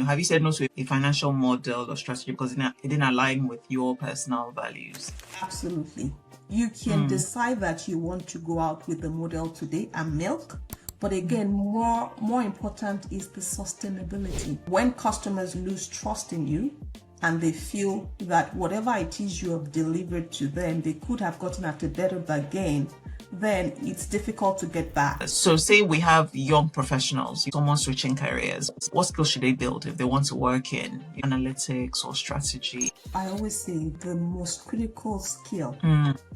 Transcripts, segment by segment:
Have you said no to a financial model or strategy because it didn't align with your personal values? Absolutely. You can decide that you want to go out with the model today and milk. But again, more important is the sustainability. When customers lose trust in you and they feel that whatever it is you have delivered to them, they could have gotten at a better bargain, then it's difficult to get back. So say we have young professionals, someone switching careers. What skills should they build if they want to work in analytics or strategy? I always say the most critical skill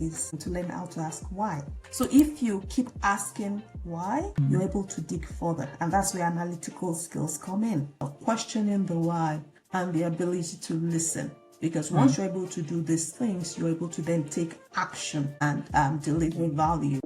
is to learn how to ask why. So if you keep asking why, you're able to dig further. And that's where analytical skills come in. Questioning the why and the ability to listen. Because once you're able to do these things, you're able to then take action and deliver value.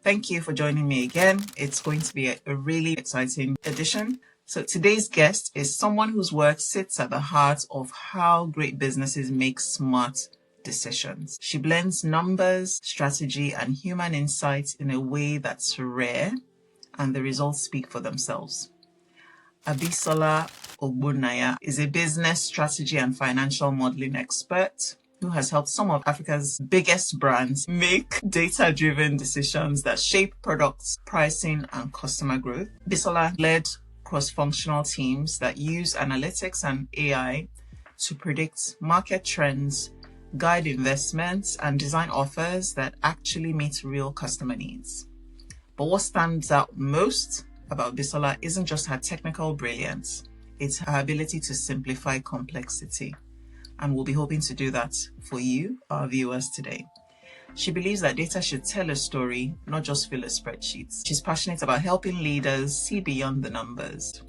Thank you for joining me again. It's going to be a really exciting edition. So today's guest is someone whose work sits at the heart of how great businesses make smart decisions. She blends numbers, strategy, and human insight in a way that's rare, and the results speak for themselves. Abisola Ogbonnaya is a business strategy and financial modeling expert who has helped some of Africa's biggest brands make data-driven decisions that shape products, pricing, and customer growth. Abisola led cross-functional teams that use analytics and AI to predict market trends, guide investments, and design offers that actually meet real customer needs. But what stands out most about Abisola isn't just her technical brilliance, it's her ability to simplify complexity. And we'll be hoping to do that for you, our viewers, today. She believes that data should tell a story, not just fill a spreadsheet. She's passionate about helping leaders see beyond the numbers.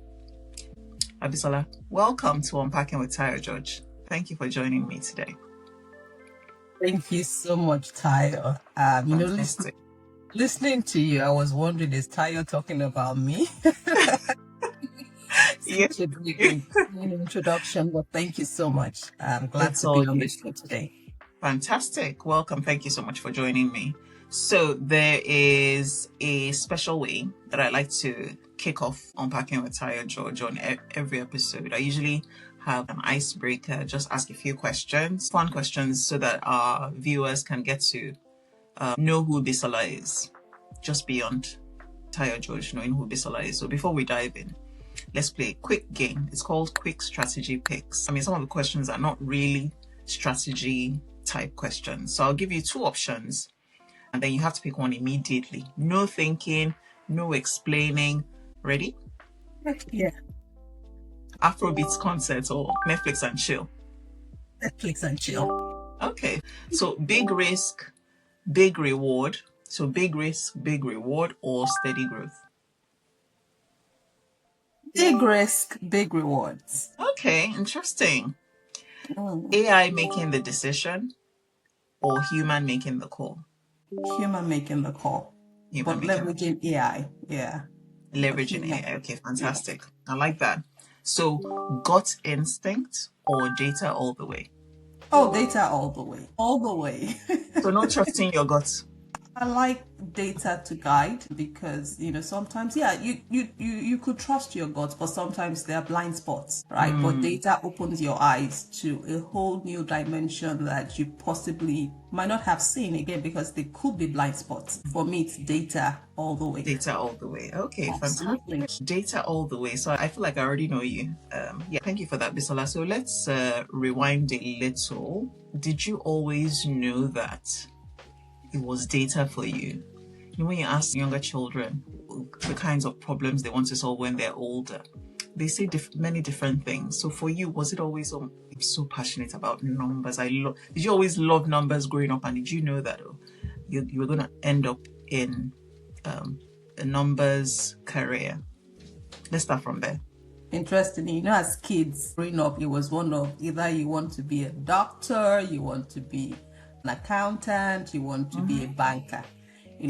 Abisola, welcome to Unpacking with Tayo George. Thank you for joining me today. Thank you so much, Tayo. Listening to you, I was wondering, is Tayo talking about me? Such a great introduction, but thank you so much. I'm glad to be on this show today. Fantastic. Welcome. Thank you so much for joining me. So there is a special way that I like to kick off Unpacking with Tayo George on every episode. I usually have an icebreaker, just ask a few questions, fun questions, so that our viewers can get to know who Abisola is, just beyond Tayo George knowing who Abisola is. So before we dive in, let's play a quick game. It's called Quick Strategy Picks. I mean, some of the questions are not really strategy type questions. So I'll give you two options and then you have to pick one immediately. No thinking, no explaining. Ready? Yeah. Afrobeats concert or Netflix and chill? Netflix and chill. Okay. So big risk, big reward. So big risk, big reward, or steady growth? Big risk, big rewards. Okay, interesting. AI making the decision or human making the call? Human making the call. But leveraging AI. Yeah. Leveraging AI. Okay, fantastic. Yeah. I like that. So gut instinct or data all the way? Oh, data all the way. All the way. So not trusting your gut. I like data to guide because, sometimes, you could trust your gut, but sometimes there are blind spots, right? But data opens your eyes to a whole new dimension that you possibly might not have seen again because they could be blind spots. For me, it's data all the way. Data all the way. Okay, Absolutely. Fantastic. Data all the way. So I feel like I already know you. Thank you for that, Abisola. So let's rewind a little. Did you always know that it was data for you? When you ask younger children the kinds of problems they want to solve when they're older, they say many different things. So for you, was it always so passionate about numbers? Did you always love numbers growing up? And did you know that you were going to end up in a numbers career? Let's start from there. Interestingly, as kids growing up, it was one of either you want to be a doctor, you want to be an accountant, you want to be a banker.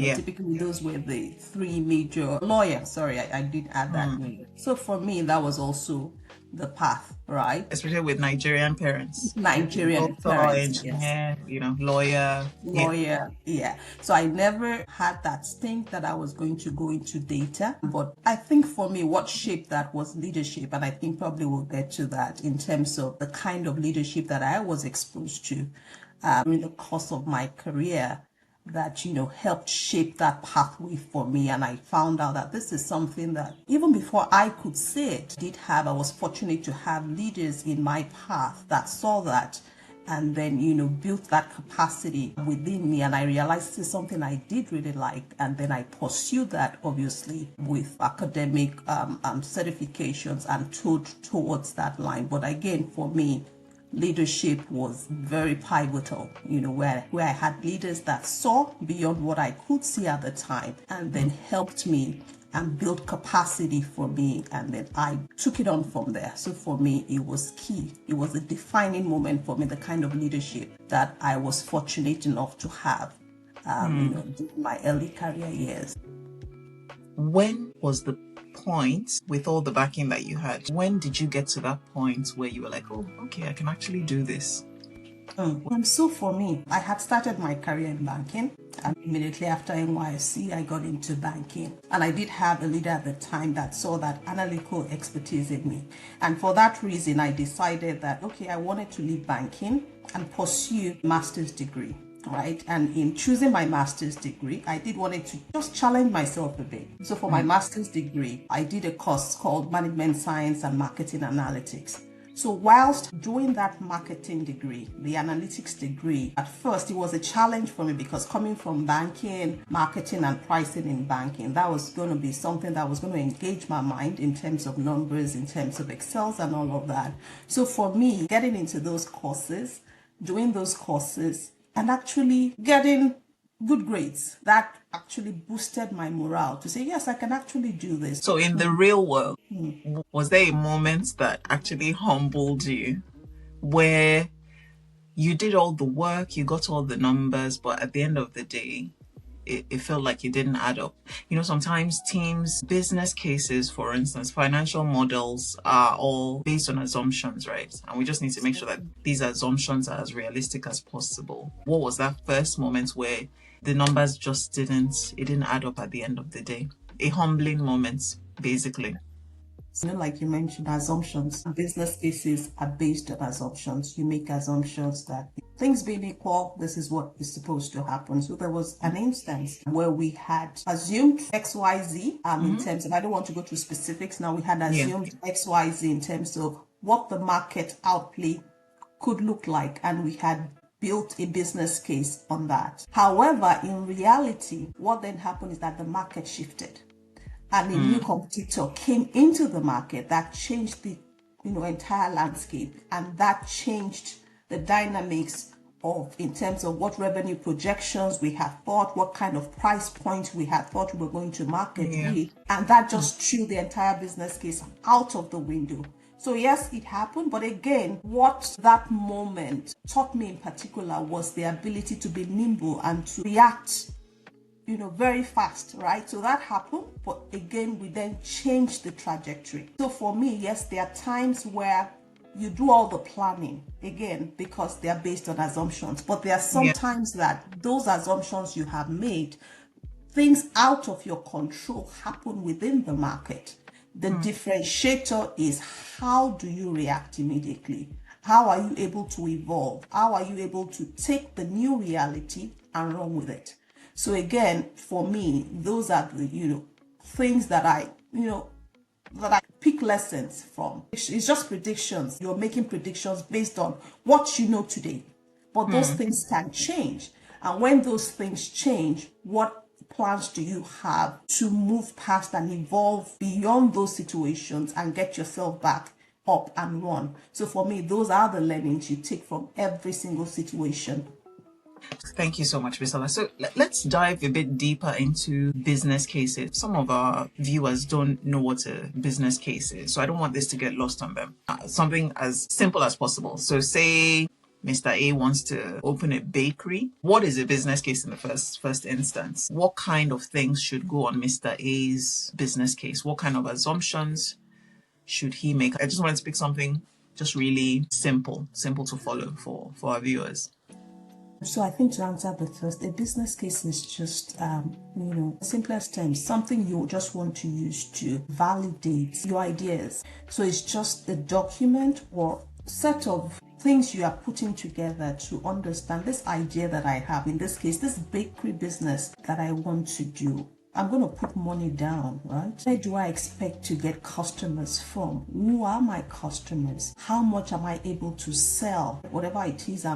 Yeah. Typically those were the three major lawyers. Sorry, I did add that name. So for me, that was also the path, right? Especially with Nigerian parents. Nigerian Doctor, parents, yes. engineer, lawyer. Yeah. Lawyer, yeah. So I never had that stint that I was going to go into data. But I think for me, what shaped that was leadership. And I think probably we'll get to that in terms of the kind of leadership that I was exposed to in the course of my career that helped shape that pathway for me. And I found out that this is something that even before I could say it, I was fortunate to have leaders in my path that saw that and then built that capacity within me. And I realized this is something I did really like, and then I pursued that obviously with academic certifications and towards that line. But again, for me, leadership was very pivotal, where I had leaders that saw beyond what I could see at the time and then helped me and built capacity for me, and then I took it on from there. So for me, it was key. It was a defining moment for me, the kind of leadership that I was fortunate enough to have during my early career years. When was the point, with all the backing that you had, when did you get to that point where you were like, oh, okay, I can actually do this? So for me, I had started my career in banking, and immediately after NYSC, I got into banking. And I did have a leader at the time that saw that analytical expertise in me. And for that reason, I decided that, okay, I wanted to leave banking and pursue a master's degree. Right. And in choosing my master's degree, I did wanted to just challenge myself a bit. So for my master's degree, I did a course called Management Science and Marketing Analytics. So whilst doing that marketing degree, the analytics degree, at first it was a challenge for me because coming from banking, marketing and pricing in banking, that was going to be something that was going to engage my mind in terms of numbers, in terms of Excels and all of that. So for me, getting into those courses, doing those courses, and actually getting good grades, that actually boosted my morale to say, yes, I can actually do this. So in the real world, was there a moment that actually humbled you where you did all the work, you got all the numbers, but at the end of the day, it felt like it didn't add up? Sometimes teams, business cases, for instance, financial models are all based on assumptions, right? And we just need to make sure that these assumptions are as realistic as possible. What was that first moment where the numbers just didn't add up at the end of the day? A humbling moment, basically. Like you mentioned, assumptions. Business cases are based on assumptions. You make assumptions that things being equal, this is what is supposed to happen. So there was an instance where we had assumed XYZ in terms of, I don't want to go to specifics now, we had assumed XYZ in terms of what the market outlay could look like, and we had built a business case on that. However, in reality, what then happened is that the market shifted. And a new competitor came into the market that changed the entire landscape, and that changed the dynamics of, in terms of what revenue projections we had thought, what kind of price point we had thought we were going to market with, and that just threw the entire business case out of the window. So yes, it happened, but again, what that moment taught me in particular was the ability to be nimble and to react very fast, right? So that happened, but again, we then changed the trajectory. So for me, yes, there are times where you do all the planning, again, because they are based on assumptions, but there are some times that those assumptions you have made, things out of your control happen within the market. The differentiator is, how do you react immediately? How are you able to evolve? How are you able to take the new reality and run with it? So again, for me, those are the things that I pick lessons from. It's just predictions. You're making predictions based on what you know today, but those things can change. And when those things change, what plans do you have to move past and evolve beyond those situations and get yourself back up and run? So for me, those are the learnings you take from every single situation. Thank you so much, Abisola. So let's dive a bit deeper into business cases. Some of our viewers don't know what a business case is, so I don't want this to get lost on them. Something as simple as possible. So say Mr. A wants to open a bakery. What is a business case in the first instance? What kind of things should go on Mr. A's business case? What kind of assumptions should he make? I just wanted to pick something just really simple to follow for our viewers. So I think to answer the first, a business case is just, simplest terms, something you just want to use to validate your ideas. So it's just a document or set of things you are putting together to understand this idea that I have. In this case, this bakery business that I want to do. I'm going to put money down, right? Where do I expect to get customers from? Who are my customers? How much am I able to sell? Whatever it is,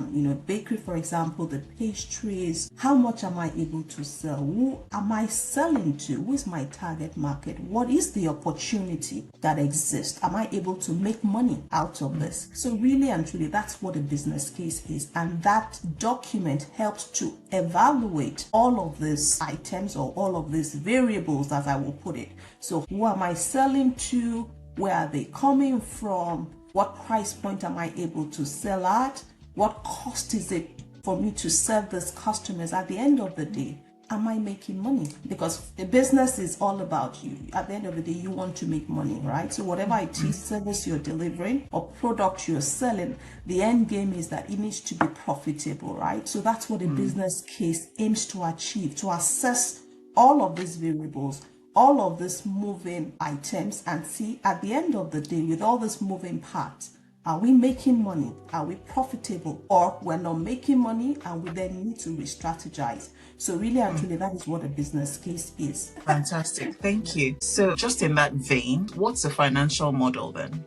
bakery, for example, the pastries, how much am I able to sell? Who am I selling to? Who is my target market? What is the opportunity that exists? Am I able to make money out of this? So really and truly, that's what a business case is. And that document helps to evaluate all of these items or all of these variables, as I will put it. So who am I selling to? Where are they coming from? What price point am I able to sell at? What cost is it for me to serve these customers? At the end of the day, am I making money? Because a business is all about you. At the end of the day, you want to make money, right? So whatever it is, service you're delivering or product you're selling, the end game is that it needs to be profitable, right? So that's what a business case aims to achieve, to assess all of these variables, all of these moving items, and see at the end of the day, with all these moving parts, are we making money? Are we profitable? Or we're not making money and we then need to re-strategize. So really and truly, that is what a business case is. Fantastic. Thank you. So just in that vein, what's the financial model then?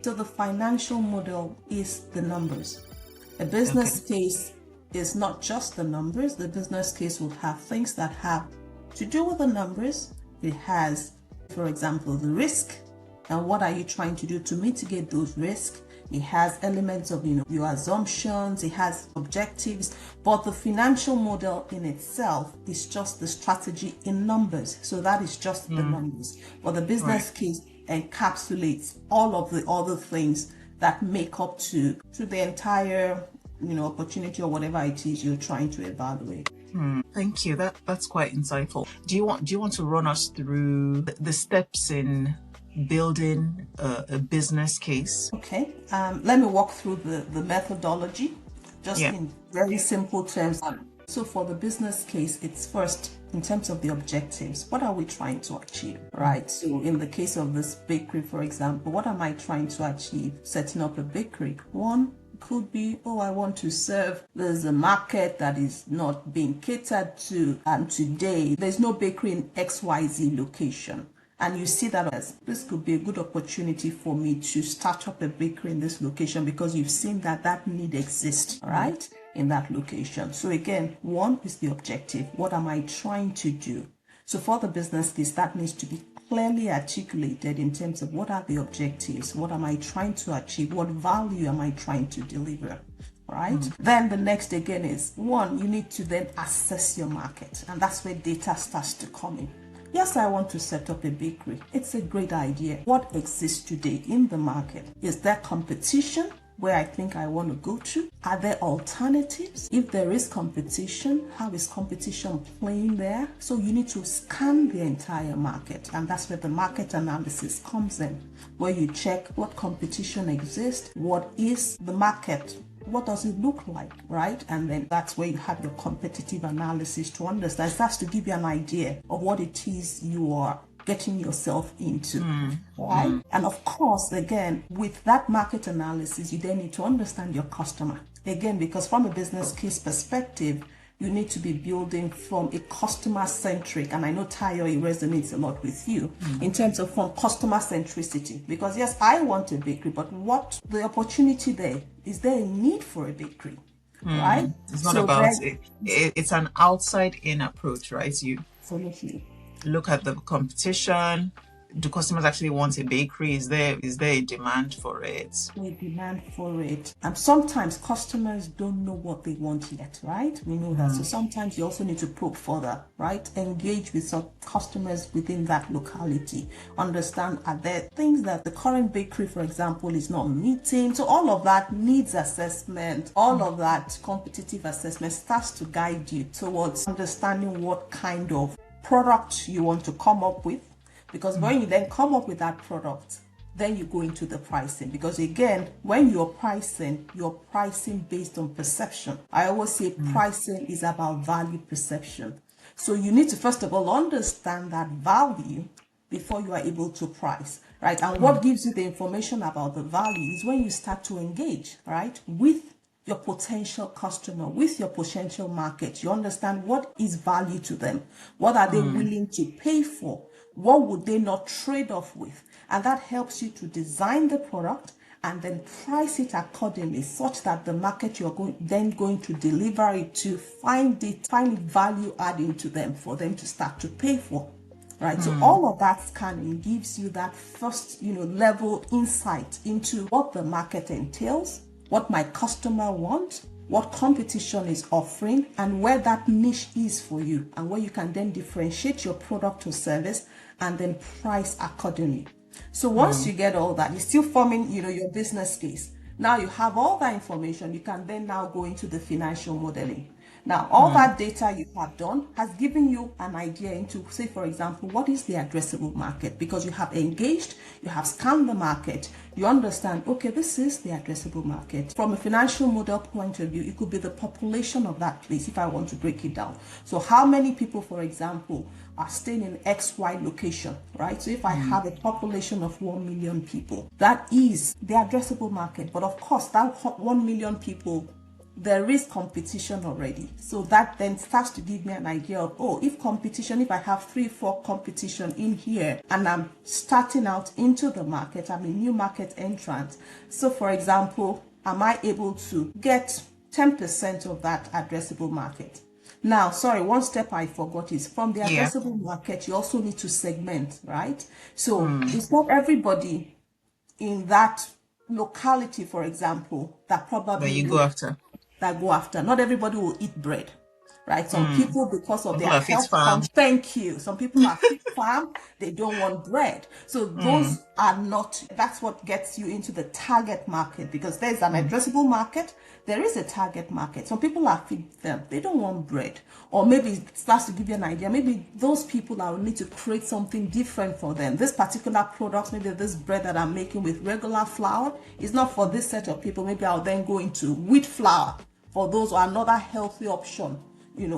So the financial model is the numbers. A business case is not just the numbers. The business case will have things that have to do with the numbers. It has, for example, the risk and what are you trying to do to mitigate those risks. It has elements of, your assumptions. It has objectives. But the financial model in itself is just the strategy in numbers. So that is just the numbers. But the business case encapsulates all of the other things that make up to the entire, opportunity or whatever it is you're trying to evaluate. Thank you. That's quite insightful. Do you want to run us through the steps in building a business case? Okay. Let me walk through the methodology, just in very simple terms. So for the business case, it's first in terms of the objectives. What are we trying to achieve, right? So in the case of this bakery, for example, what am I trying to achieve setting up a bakery? One could be, I want to serve, there's a market that is not being catered to, and today there's no bakery in XYZ location. And you see that as this could be a good opportunity for me to start up a bakery in this location because you've seen that need exists, right, in that location. So again, one is the objective. What am I trying to do? So for the business case, that needs to be clearly articulated in terms of what are the objectives, what am I trying to achieve, what value am I trying to deliver, right? Then the next again is, one, you need to then assess your market, and that's where data starts to come in. Yes, I want to set up a bakery. It's a great idea. What exists today in the market? Is there competition where I think I want to go to? Are there alternatives? If there is competition, how is competition playing there? So you need to scan the entire market, and that's where the market analysis comes in, where you check what competition exists, what is the market, what does it look like, right? And then that's where you have your competitive analysis to understand. That's to give you an idea of what it is you are getting yourself into, right? And of course, again, with that market analysis, you then need to understand your customer. Again, because from a business case perspective, you need to be building from a customer-centric, and I know Tayo, it resonates a lot with you, in terms of from customer centricity. Because yes, I want a bakery, but what the opportunity there? Is there a need for a bakery, right? It's not about it. It's an outside-in approach, right? You absolutely look at the competition, Do customers actually want a bakery? Is there a demand for it? We demand for it. And sometimes customers don't know what they want yet, right? We know that. So sometimes you also need to probe further, right? Engage with some customers within that locality. Understand, are there things that the current bakery, for example, is not meeting? So all of that needs assessment, all of that competitive assessment starts to guide you towards understanding what kind of product you want to come up with. Because when you then come up with that product, then you go into the pricing. Because again, when you're pricing based on perception. I always say pricing is about value perception. So you need to first of all understand that value before you are able to price, right? And what gives you the information about the value is when you start to engage, right, with your potential customer, with your potential market. You understand what is value to them, what are they willing to pay for, what would they not trade off with, and that helps you to design the product and then price it accordingly, such that the market you're going to deliver it to find it value adding to them for them to start to pay for. Right, so all of that scanning gives you that first, level insight into what the market entails, what my customer wants, what competition is offering, and where that niche is for you, and where you can then differentiate your product or service and then price accordingly. So once you get all that, you're still forming, your business case. Now you have all that information, you can then now go into the financial modeling. Now, all that data you have done has given you an idea into, say, for example, what is the addressable market? Because you have engaged, you have scanned the market, you understand, okay, this is the addressable market. From a financial model point of view, it could be the population of that place, if I want to break it down. So how many people, for example, are staying in XY location, right? So if I have a population of 1 million people, that is the addressable market. But of course, that 1 million people, there is competition already. So that then starts to give me an idea of, if I have 3-4 competition in here and I'm starting out into the market, I'm a new market entrant. So for example, am I able to get 10% of that addressable market? Now, sorry, one step I forgot is from the addressable market, you also need to segment, right? So it's not everybody in that locality, for example, that probably That you go after. Not everybody will eat bread, right? Some people, because of People their are fit health farm. thank you. Some people are fit farm, they don't want bread. So those are not, that's what gets you into the target market, because there's an addressable market, there is a target market. Some people are fit them, they don't want bread. Or maybe it starts to give you an idea, maybe those people are need to create something different for them. This particular product, maybe this bread that I'm making with regular flour is not for this set of people. Maybe I'll then go into wheat flour for those, or another healthy option,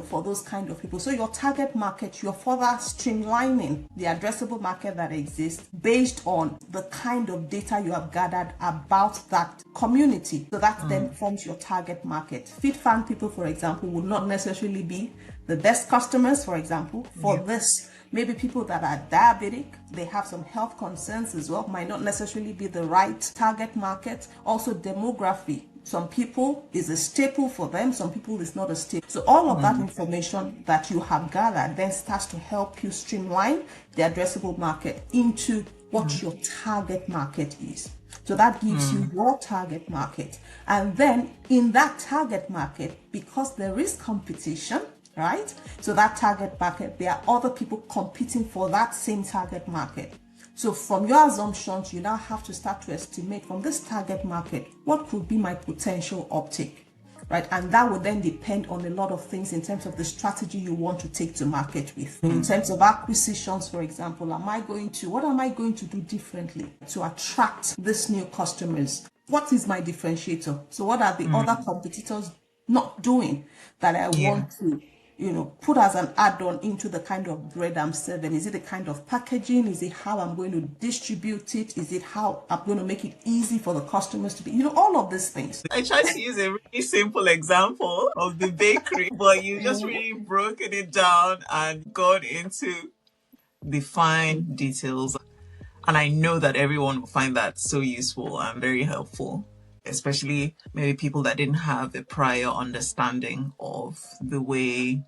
for those kind of people. So your target market, you're further streamlining the addressable market that exists based on the kind of data you have gathered about that community. So that then forms your target market. Feed farm people, for example, would not necessarily be the best customers, for example, for this. Maybe people that are diabetic, they have some health concerns as well, might not necessarily be the right target market. Also demography. Some people is a staple for them, some people is not a staple. So all of that information that you have gathered then starts to help you streamline the addressable market into what your target market is. So that gives you your target market. And then in that target market, because there is competition, right? So that target market, there are other people competing for that same target market. So from your assumptions, you now have to start to estimate from this target market, what could be my potential uptake, right? And that would then depend on a lot of things in terms of the strategy you want to take to market with. In terms of acquisitions, for example, what am I going to do differently to attract these new customers? What is my differentiator? So what are the other competitors not doing that I want to put as an add-on into the kind of bread I'm serving? Is it the kind of packaging? Is it how I'm going to distribute it? Is it how I'm going to make it easy for the customers to be, all of these things. I tried to use a really simple example of the bakery, but you just really broken it down and gone into the fine details. And I know that everyone will find that so useful and very helpful, especially maybe people that didn't have a prior understanding of the way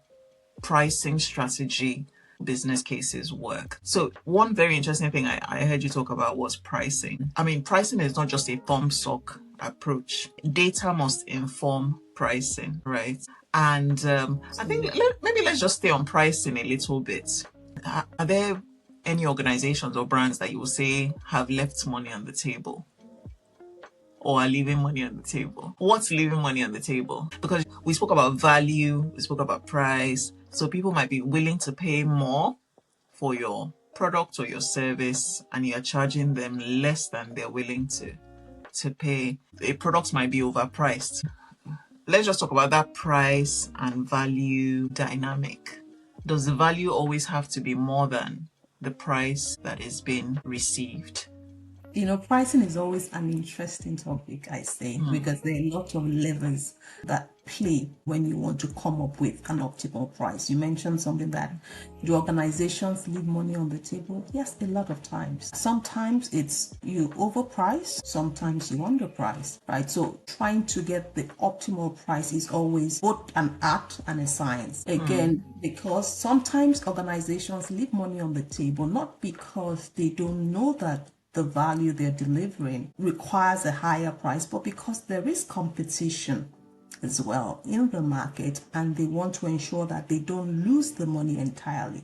pricing strategy business cases work. So one very interesting thing I heard you talk about was pricing. I mean, pricing is not just a thumbsuck approach. Data must inform pricing, right? And I think maybe let's just stay on pricing a little bit. Are there any organizations or brands that you will say have left money on the table or are leaving money on the table? What's leaving money on the table? Because we spoke about value, we spoke about price. So people might be willing to pay more for your product or your service, and you're charging them less than they're willing to pay. The products might be overpriced. Let's just talk about that price and value dynamic. Does the value always have to be more than the price that is being received? Pricing is always an interesting topic, I say, because there are a lot of levers that play when you want to come up with an optimal price. You mentioned something that do organizations leave money on the table? Yes, a lot of times. Sometimes it's you overprice, sometimes you underprice, right? So trying to get the optimal price is always both an art and a science. Again, because sometimes organizations leave money on the table, not because they don't know that the value they're delivering requires a higher price, but because there is competition as well in the market, and they want to ensure that they don't lose the money entirely,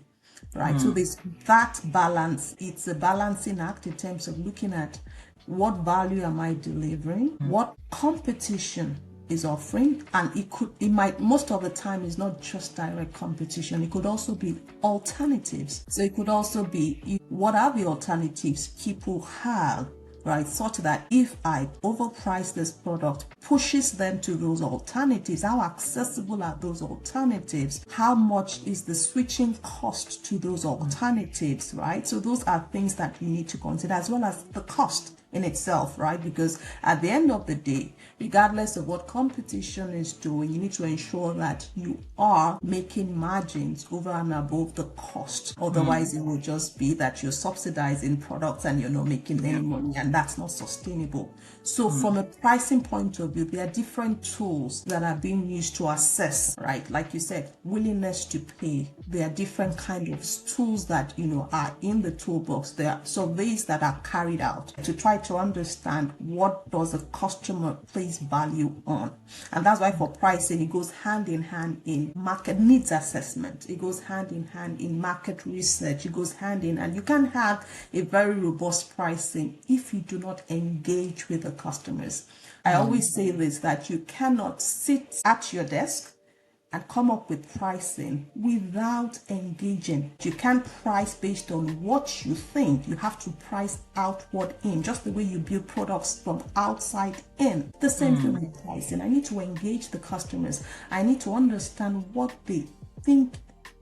right? So there's that balance. It's a balancing act in terms of looking at what value am I delivering, what competition is offering, and it might most of the time is not just direct competition. It could also be alternatives. So it could also be what are the alternatives people have, right? Such that if I overprice this product, pushes them to those alternatives. How accessible are those alternatives? How much is the switching cost to those alternatives, right? So those are things that you need to consider, as well as the cost in itself, right? Because at the end of the day, regardless of what competition is doing, you need to ensure that you are making margins over and above the cost. Otherwise, it will just be that you're subsidizing products and you're not making any money, and that's not sustainable. So from a pricing point of view, there are different tools that are being used to assess, right? Like you said, willingness to pay. There are different kind of tools that, are in the toolbox. There are surveys that are carried out to try to understand what does a customer place value on. And that's why for pricing, it goes hand in hand in market needs assessment. It goes hand in hand in market research. It goes hand in, and you can have a very robust pricing if you do not engage with the customers. I always say this, that you cannot sit at your desk and come up with pricing without engaging. You can't price based on what you think. You have to price outward in, just the way you build products from outside in. The same thing with pricing. I need to engage the customers. I need to understand what they think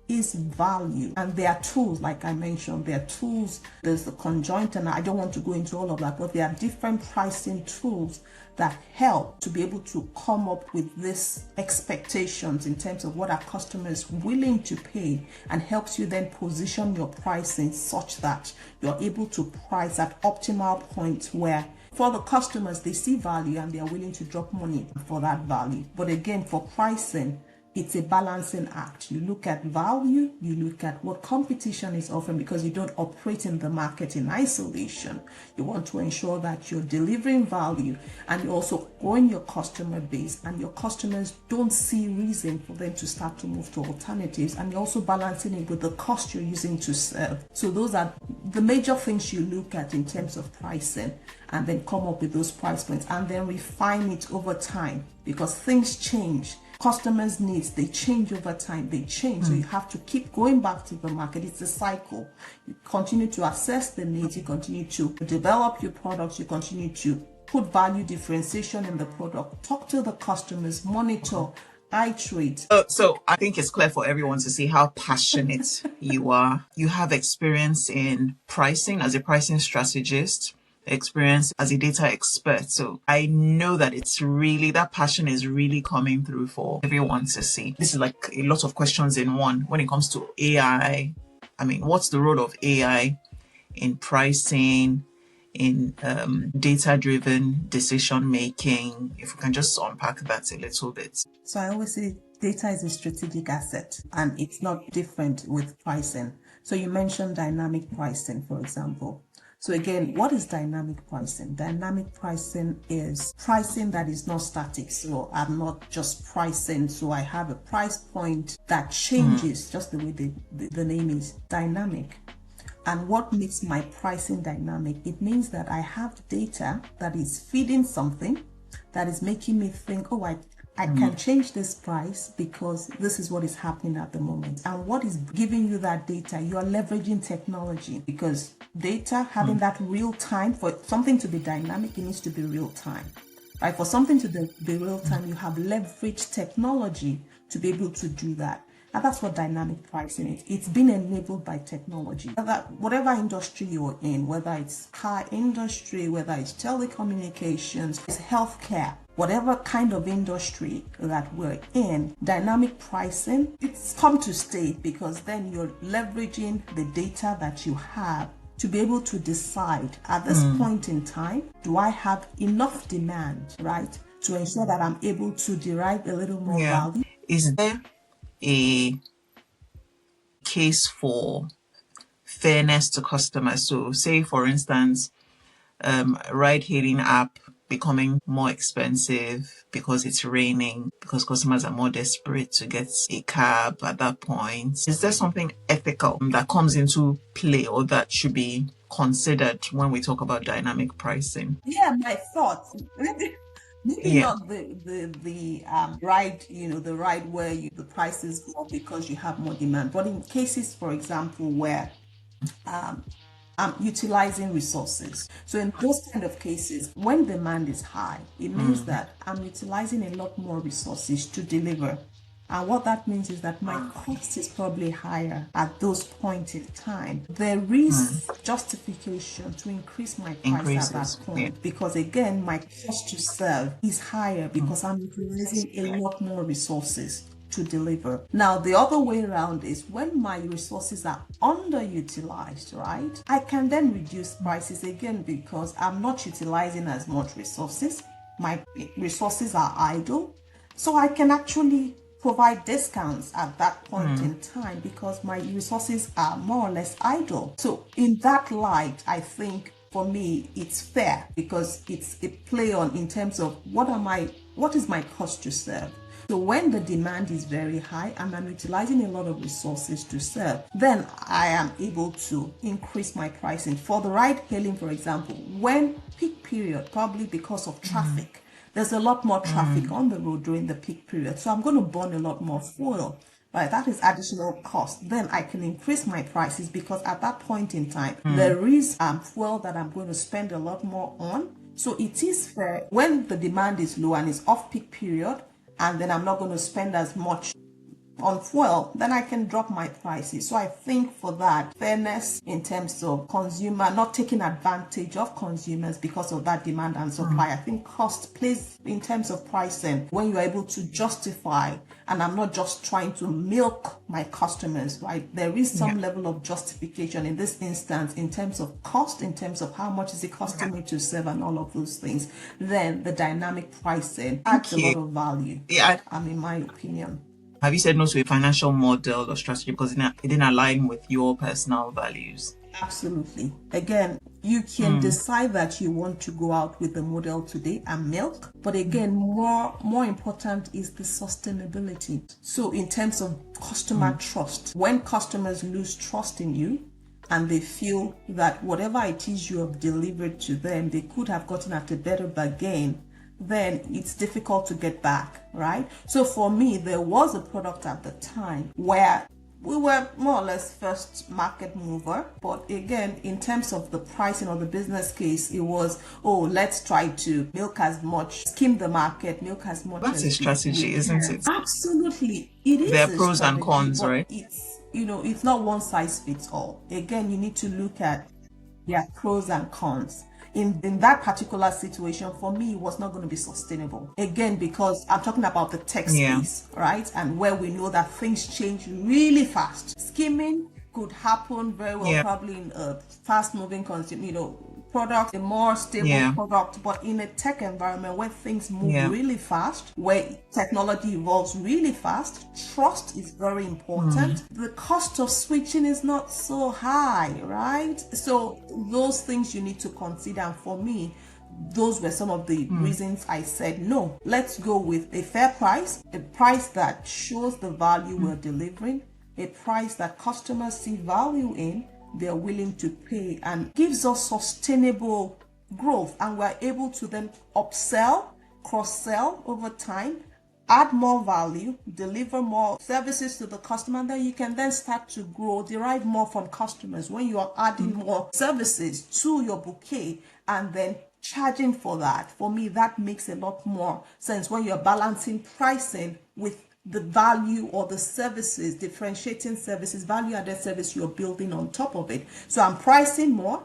is value. And there are tools, like I mentioned, there are tools. There's the conjoint, and I don't want to go into all of that, but there are different pricing tools that help to be able to come up with these expectations in terms of what are customers willing to pay, and helps you then position your pricing such that you're able to price at optimal points where for the customers, they see value and they are willing to drop money for that value. But again, for pricing, it's a balancing act. You look at value, you look at what competition is offering, because you don't operate in the market in isolation. You want to ensure that you're delivering value, and you're also growing your customer base, and your customers don't see reason for them to start to move to alternatives, and you're also balancing it with the cost you're using to serve. So those are the major things you look at in terms of pricing, and then come up with those price points, and then refine it over time, because things change. Customers' needs, they change over time, they change. So you have to keep going back to the market. It's a cycle. You continue to assess the needs, you continue to develop your products, you continue to put value differentiation in the product, talk to the customers, monitor, iterate. So I think it's clear for everyone to see how passionate you are. You have experience in pricing as a pricing strategist, experience as a data expert. So I know that it's really, that passion is really coming through for everyone to see. This is like a lot of questions in one. When it comes to AI, I mean, what's the role of AI in pricing, in data-driven decision making? If we can just unpack that a little bit. So I always say data is a strategic asset, and it's not different with pricing. So you mentioned dynamic pricing, for example. So again, what is dynamic pricing? Dynamic pricing is pricing that is not static. So I'm not just pricing. So I have a price point that changes just the way the name is dynamic. And what makes my pricing dynamic? It means that I have data that is feeding something that is making me think, oh, I can change this price because this is what is happening at the moment. And what is giving you that data? You are leveraging technology, because data, having that real time, for something to be dynamic, it needs to be real time. Right? For something to be real time, you have leveraged technology to be able to do that. And that's what dynamic pricing is. It's been enabled by technology. Whatever industry you're in, whether it's car industry, whether it's telecommunications, it's healthcare, whatever kind of industry that we're in, dynamic pricing, it's come to stay, because then you're leveraging the data that you have to be able to decide at this point in time, do I have enough demand, right, to ensure that I'm able to derive a little more value? Is there a case for fairness to customers? So say, for instance, a ride-hailing app becoming more expensive because it's raining, because customers are more desperate to get a cab at that point. Is there something ethical that comes into play, or that should be considered when we talk about dynamic pricing? Yeah, my thoughts. Maybe not the ride, the ride where the prices go up because you have more demand. But in cases, for example, where I'm utilizing resources. So in those kind of cases, when demand is high, it means that I'm utilizing a lot more resources to deliver. And what that means is that my cost is probably higher at those points in time. There is justification to increase my price at that point, because again, my cost to serve is higher because I'm utilizing a lot more resources to deliver. Now, the other way around is when my resources are underutilized, right? I can then reduce prices again because I'm not utilizing as much resources. My resources are idle. So I can actually provide discounts at that point in time because my resources are more or less idle. So in that light, I think for me, it's fair because it's a play on in terms of what is my cost to serve? So when the demand is very high and I'm utilizing a lot of resources to serve, then I am able to increase my pricing. For the ride hailing, for example, when peak period, probably because of traffic, there's a lot more traffic on the road during the peak period. So I'm going to burn a lot more fuel. Right, that is additional cost. Then I can increase my prices because at that point in time, there is fuel that I'm going to spend a lot more on. So it is fair when the demand is low and it's off peak period, and then I'm not going to spend as much on fuel, then I can drop my prices. So I think for that, fairness in terms of consumer, not taking advantage of consumers because of that demand and supply. I think cost plays in terms of pricing when you're able to justify, and I'm not just trying to milk my customers, right? There is some level of justification in this instance in terms of cost, in terms of how much is it costing me to serve and all of those things. Then the dynamic pricing adds a lot of value, in my opinion. Have you said no to a financial model or strategy because it didn't align with your personal values? Absolutely. Again, you can decide that you want to go out with the model today and milk, but again, more important is the sustainability. So in terms of customer trust, when customers lose trust in you and they feel that whatever it is you have delivered to them, they could have gotten at a better bargain, then it's difficult to get back, right? So for me, there was a product at the time where we were more or less first market mover, but again, in terms of the pricing or the business case, it was, let's try to milk as much, skim the market, milk as much. That's a strategy, isn't it? Absolutely, it is. There are pros and cons, right? It's not one size fits all. Again, you need to look at pros and cons. In that particular situation, for me, it was not going to be sustainable. Again, because I'm talking about the tech space, right? And where we know that things change really fast. Skimming could happen very well, probably in a fast-moving consumer, product, a more stable Yeah. product. But in a tech environment where things move Yeah. really fast, where technology evolves really fast, trust is very important. The cost of switching is not so high, right? So those things you need to consider. And for me, those were some of the reasons I said no. Let's go with a fair price, a price that shows the value we're delivering, a price that customers see value in, they're willing to pay, and gives us sustainable growth. And we're able to then upsell, cross-sell over time, add more value, deliver more services to the customer, and then you can then start to grow, derive more from customers when you are adding more services to your bouquet and then charging for that. For me, that makes a lot more sense when you're balancing pricing with the value or the services, differentiating services, value added service you're building on top of it. So I'm pricing more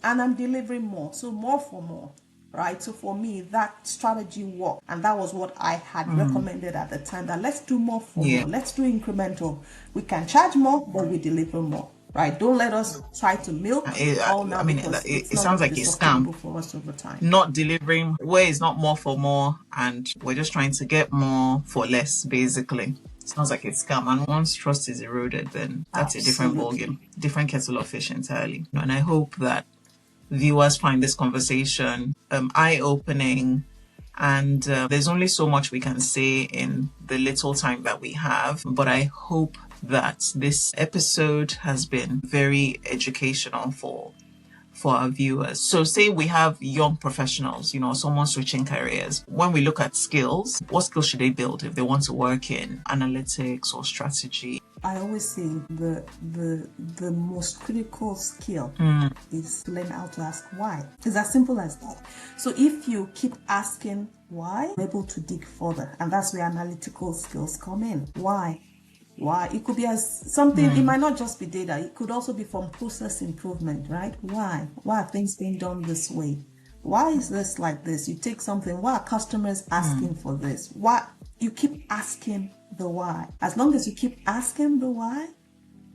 and I'm delivering more. So more for more, right? So for me, that strategy worked. And that was what I had recommended at the time, that let's do more for more. Let's do incremental. We can charge more, but we deliver more. Right, don't let us try to milk all now, because it sounds like a scam for us over time. Not delivering where it's not more for more, and we're just trying to get more for less, basically. Sounds like a scam. And once trust is eroded, then that's a different ballgame, different kettle of fish entirely. And I hope that viewers find this conversation eye-opening. And there's only so much we can say in the little time that we have. But I hope that this episode has been very educational for our viewers. So say we have young professionals, someone switching careers. When we look at skills, what skills should they build if they want to work in analytics or strategy? I always say the most critical skill is to learn how to ask why. It's as simple as that. So if you keep asking why, you're able to dig further. And that's where analytical skills come in. Why? It could be as something, it might not just be data. It could also be from process improvement, right? Why are things being done this way? Why is this like this? You take something, why are customers asking for this? Why? You keep asking the why. As long as you keep asking the why,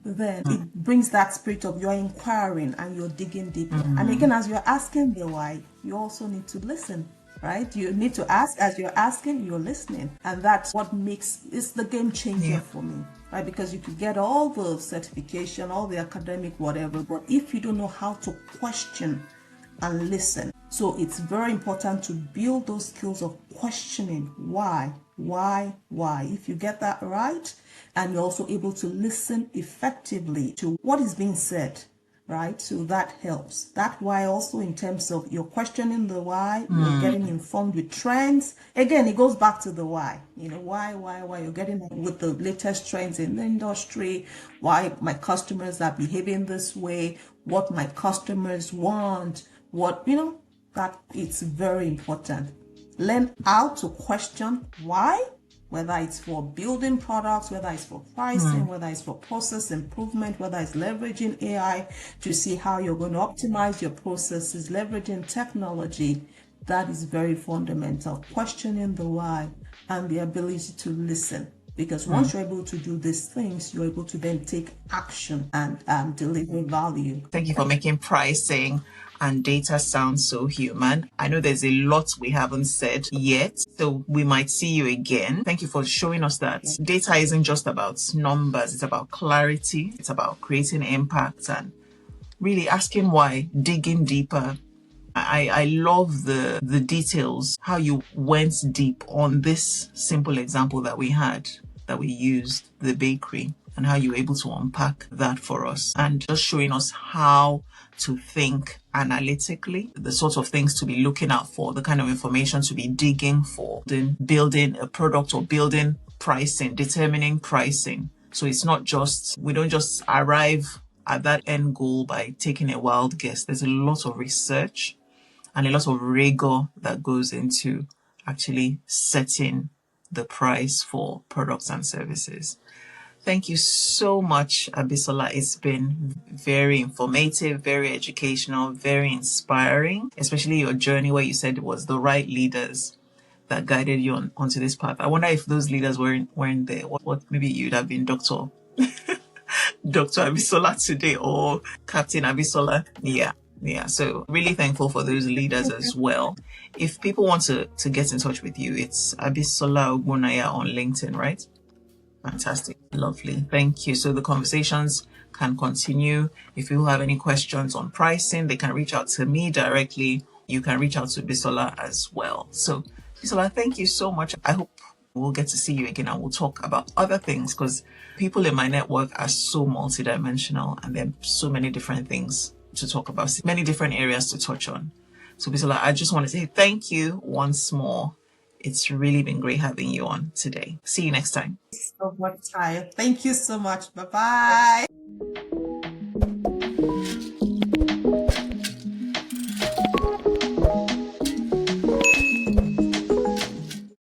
then it brings that spirit of you're inquiring and you're digging deeper. And again, as you're asking the why, you also need to listen. Right? You need to ask. As you're asking, you're listening. And that's what it's the game changer for me. Right? Because you could get all the certification, all the academic, whatever, but if you don't know how to question and listen. So it's very important to build those skills of questioning why. If you get that right, and you're also able to listen effectively to what is being said, right? So that helps. That why also in terms of you're questioning the why, you're getting informed with trends. Again, it goes back to the why. Why you're getting with the latest trends in the industry, why my customers are behaving this way, what my customers want, that it's very important. Learn how to question why, whether it's for building products, whether it's for pricing, whether it's for process improvement, whether it's leveraging AI to see how you're going to optimize your processes, leveraging technology. That is very fundamental. Questioning the why and the ability to listen. Because once you're able to do these things, you're able to then take action and deliver value. Thank you for making pricing and data sound so human. I know there's a lot we haven't said yet, so we might see you again. Thank you for showing us that data isn't just about numbers, it's about clarity, it's about creating impact and really asking why, digging deeper. I love the details, how you went deep on this simple example that we used, the bakery, and how you were able to unpack that for us and just showing us how to think analytically, the sort of things to be looking out for, the kind of information to be digging for, then building a product or building pricing, determining pricing. So it's not just, we don't just arrive at that end goal by taking a wild guess. There's a lot of research and a lot of rigor that goes into actually setting the price for products and services. Thank you so much, Abisola. It's been very informative, very educational, very inspiring, especially your journey where you said it was the right leaders that guided you onto this path. I wonder if those leaders weren't there. What maybe you'd have been Dr. Abisola today or Captain Abisola. Yeah. Yeah, so really thankful for those leaders as well. If people want to get in touch with you, it's Abisola Ogbonnaya on LinkedIn, right? Fantastic. Lovely. Thank you. So the conversations can continue. If you have any questions on pricing, they can reach out to me directly. You can reach out to Bisola as well. So Bisola, thank you so much. I hope we'll get to see you again and we'll talk about other things, because people in my network are so multidimensional and there are so many different things to talk about, many different areas to touch on. So Bisola, I just want to say thank you once more. It's really been great having you on today. See you next time. So much, Tayo. Thank you so much. Bye bye.